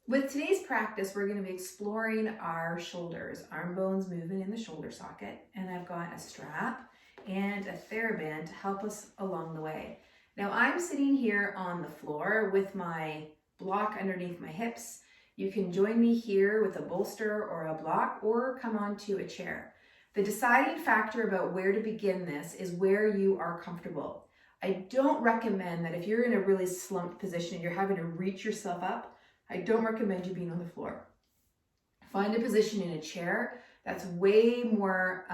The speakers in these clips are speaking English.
With today's practice, we're going to be exploring our shoulders, arm bones moving in the shoulder socket, and I've got a strap and a TheraBand to help us along the way. Now I'm sitting here on the floor with my block underneath my hips. You can join me here with a bolster or a block or come onto a chair. The deciding factor about where to begin this is where you are comfortable. I don't recommend that if you're in a really slumped position and you're having to reach yourself up, I don't recommend you being on the floor. Find a position in a chair that's way more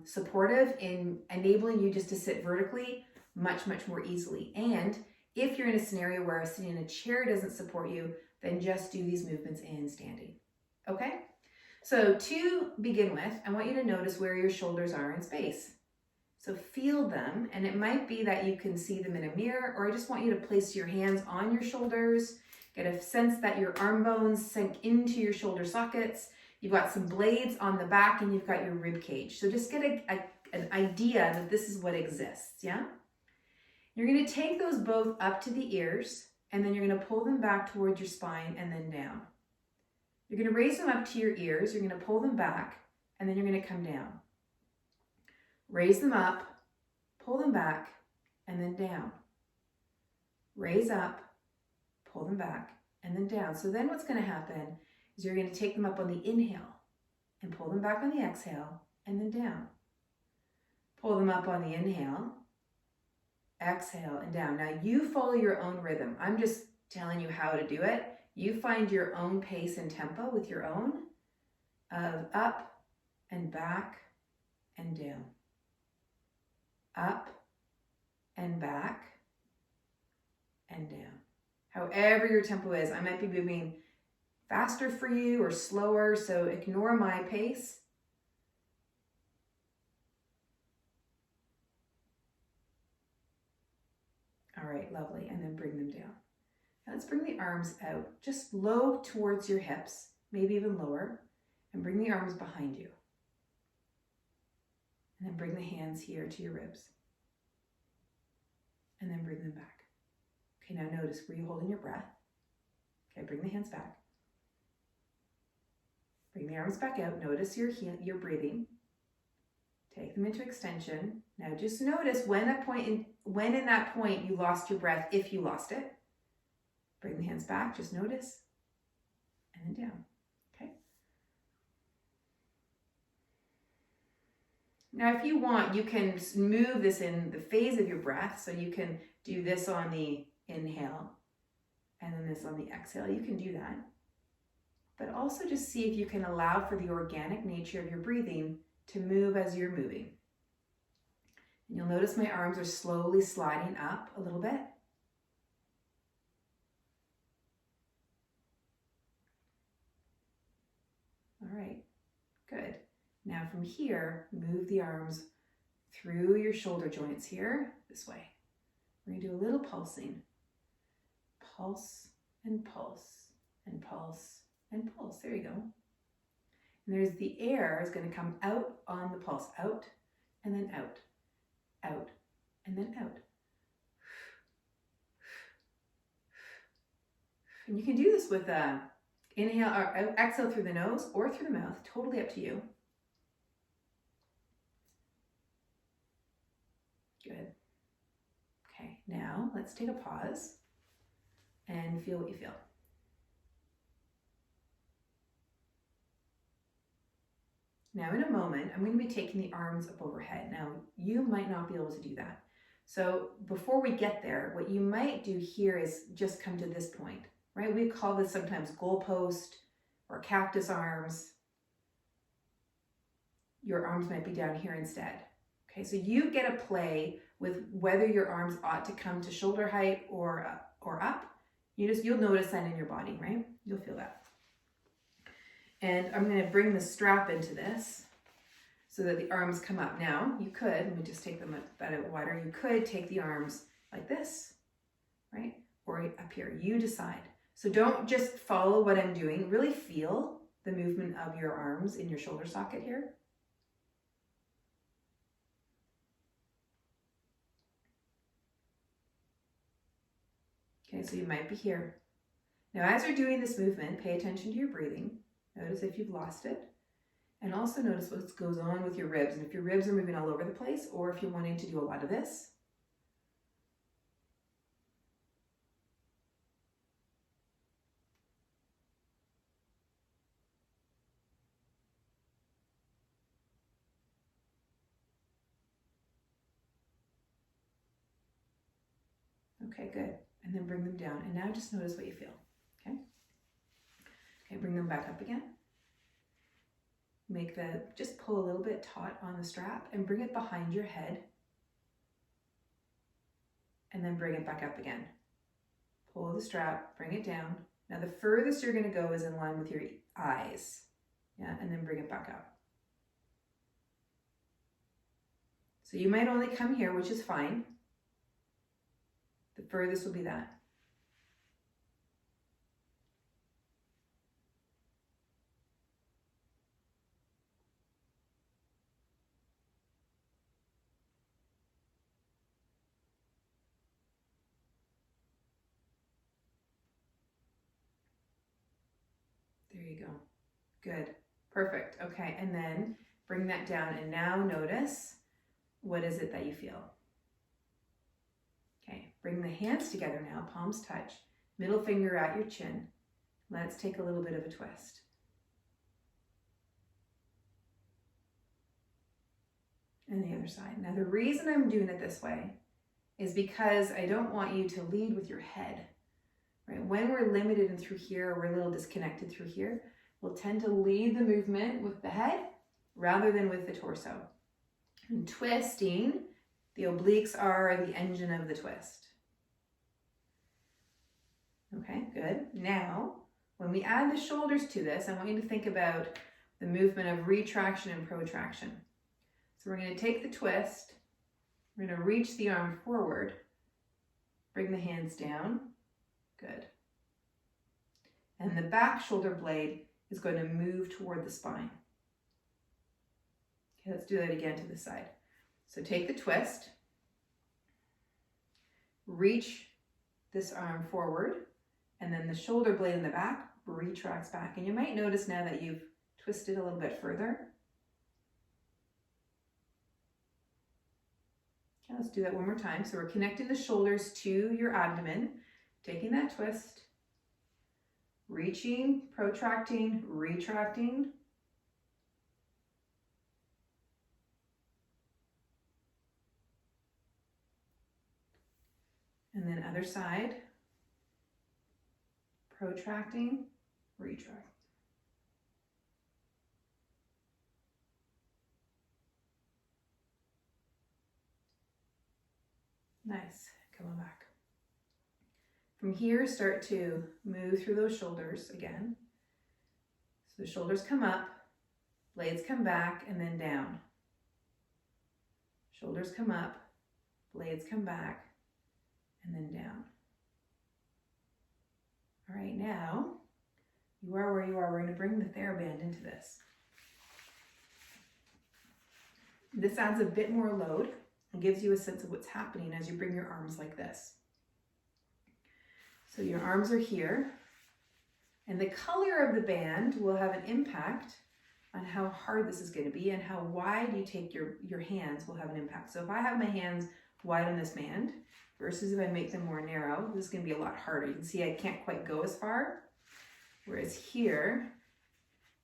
supportive in enabling you just to sit vertically much more easily. And if you're in a scenario where sitting in a chair doesn't support you, then just do these movements in standing. Okay? So to begin with, I want you to notice where your shoulders are in space. So feel them, and it might be that you can see them in a mirror, or I just want you to place your hands on your shoulders, get a sense that your arm bones sink into your shoulder sockets. You've got some blades on the back and you've got your rib cage. So just get an idea that this is what exists, yeah? You're gonna take those both up to the ears, and then you're gonna pull them back towards your spine and then down. You're gonna raise them up to your ears, you're gonna pull them back, and then you're gonna come down. Raise them up, pull them back, and then down. Raise up, pull them back, and then down. So then what's gonna happen is you're gonna take them up on the inhale and pull them back on the exhale, and then down. Pull them up on the inhale, exhale, and down. Now you follow your own rhythm. I'm just telling you how to do it. You find your own pace and tempo with your own of up and back and down. Up and back and down. However your tempo is. I might be moving faster for you or slower, so ignore my pace. All right, lovely, and then bring them down. Now let's bring the arms out, just low towards your hips, maybe even lower, and bring the arms behind you. And then bring the hands here to your ribs. And then bring them back. Okay, now notice, were you holding your breath? Okay, bring the hands back. Bring the arms back out. Notice your breathing. Take them into extension. Now just notice when in that point you lost your breath, if you lost it. Bring the hands back, just notice, and then down, okay? Now if you want, you can move this in the phase of your breath, so you can do this on the inhale, and then this on the exhale. You can do that. But also just see if you can allow for the organic nature of your breathing to move as you're moving. And you'll notice my arms are slowly sliding up a little bit. All right, good. Now from here, move the arms through your shoulder joints here, this way. We're gonna do a little pulsing. Pulse and pulse and pulse and pulse. There you go. And there's the air is going to come out on the pulse. Out and then out. Out and then out. And you can do this with inhale or exhale through the nose or through the mouth. Totally up to you. Good. Okay, now let's take a pause and feel what you feel. Now in a moment, I'm going to be taking the arms up overhead. Now you might not be able to do that. So before we get there, what you might do here is just come to this point, right? We call this sometimes goalpost or cactus arms. Your arms might be down here instead. Okay, so you get to play with whether your arms ought to come to shoulder height or up. You'll notice that in your body, right? You'll feel that. And I'm going to bring the strap into this so that the arms come up. Now, you could, let me just take them a bit wider, you could take the arms like this, right? Or up here, you decide. So don't just follow what I'm doing, really feel the movement of your arms in your shoulder socket here. Okay, so you might be here. Now, as you're doing this movement, pay attention to your breathing. Notice if you've lost it. And also notice what goes on with your ribs. And if your ribs are moving all over the place, or if you're wanting to do a lot of this. Okay, good. And then bring them down. And now just notice what you feel. Okay? Okay, bring them back up again. Just pull a little bit taut on the strap and bring it behind your head. And then bring it back up again. Pull the strap, bring it down. Now the furthest you're going to go is in line with your eyes. Yeah, and then bring it back up. So you might only come here, which is fine. The furthest will be that. There you go. Good. Perfect. Okay, and then bring that down and now notice, what is it that you feel? Okay, bring the hands together now, palms touch, middle finger at your chin. Let's take a little bit of a twist. And the other side. Now the reason I'm doing it this way is because I don't want you to lead with your head. Right? When we're limited and through here, or we're a little disconnected through here, we'll tend to lead the movement with the head rather than with the torso. And twisting, the obliques are the engine of the twist. Okay, good. Now, when we add the shoulders to this, I want you to think about the movement of retraction and protraction. So we're going to take the twist, we're going to reach the arm forward, bring the hands down. Good. And the back shoulder blade is going to move toward the spine. Okay, let's do that again to the side. So take the twist, reach this arm forward, and then the shoulder blade in the back retracts back. And you might notice now that you've twisted a little bit further. Okay, let's do that one more time. So we're connecting the shoulders to your abdomen, taking that twist, reaching, protracting, retracting. And then other side, protracting, retract. Nice, coming back. From here, start to move through those shoulders again. So the shoulders come up, blades come back, and then down. Shoulders come up, blades come back, and then down. All right, now you are where you are. We're going to bring the TheraBand into this. This adds a bit more load and gives you a sense of what's happening as you bring your arms like this. So your arms are here, and the color of the band will have an impact on how hard this is going to be, and how wide you take your hands will have an impact. So if I have my hands wide on this band versus if I make them more narrow, this is going to be a lot harder. You can see I can't quite go as far, whereas here,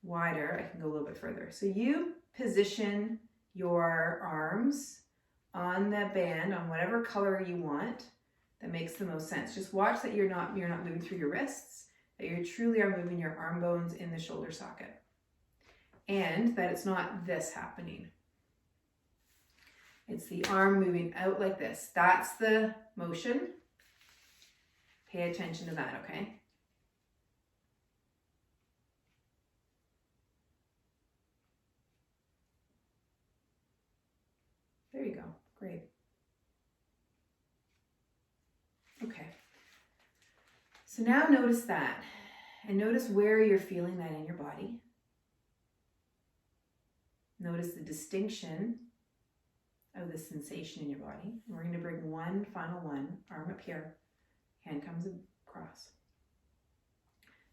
wider, I can go a little bit further. So you position your arms on the band on whatever color you want that makes the most sense. Just watch that you're not moving through your wrists, that you truly are moving your arm bones in the shoulder socket, and that it's not this happening. It's the arm moving out like this. That's the motion. Pay attention to that, okay? There you go. Great. Okay. So now notice that, and notice where you're feeling that in your body. Notice the distinction of the sensation in your body. And we're going to bring one final one, arm up here, hand comes across.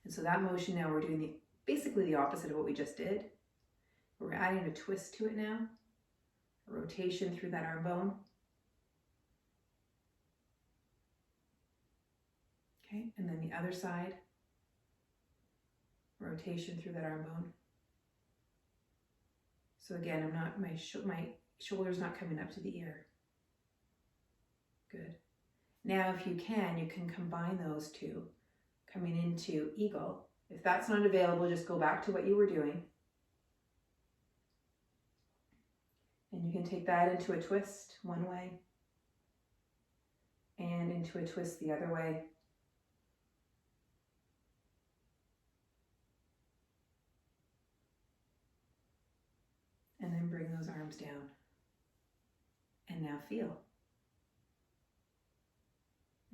And so that motion now, we're doing basically the opposite of what we just did. We're adding a twist to it now, a rotation through that arm bone. Okay, and then the other side, rotation through that arm bone. So again, my shoulder's not coming up to the ear. Good. Now, if you can combine those two, coming into eagle. If that's not available, just go back to what you were doing. And you can take that into a twist one way and into a twist the other way. And then bring those arms down. And now feel.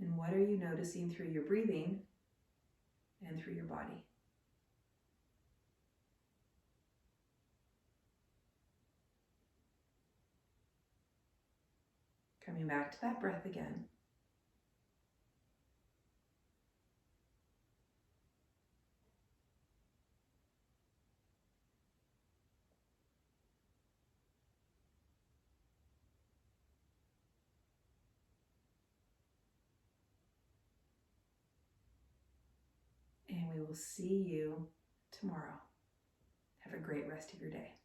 And what are you noticing through your breathing and through your body? Coming back to that breath again. And we will see you tomorrow. Have a great rest of your day.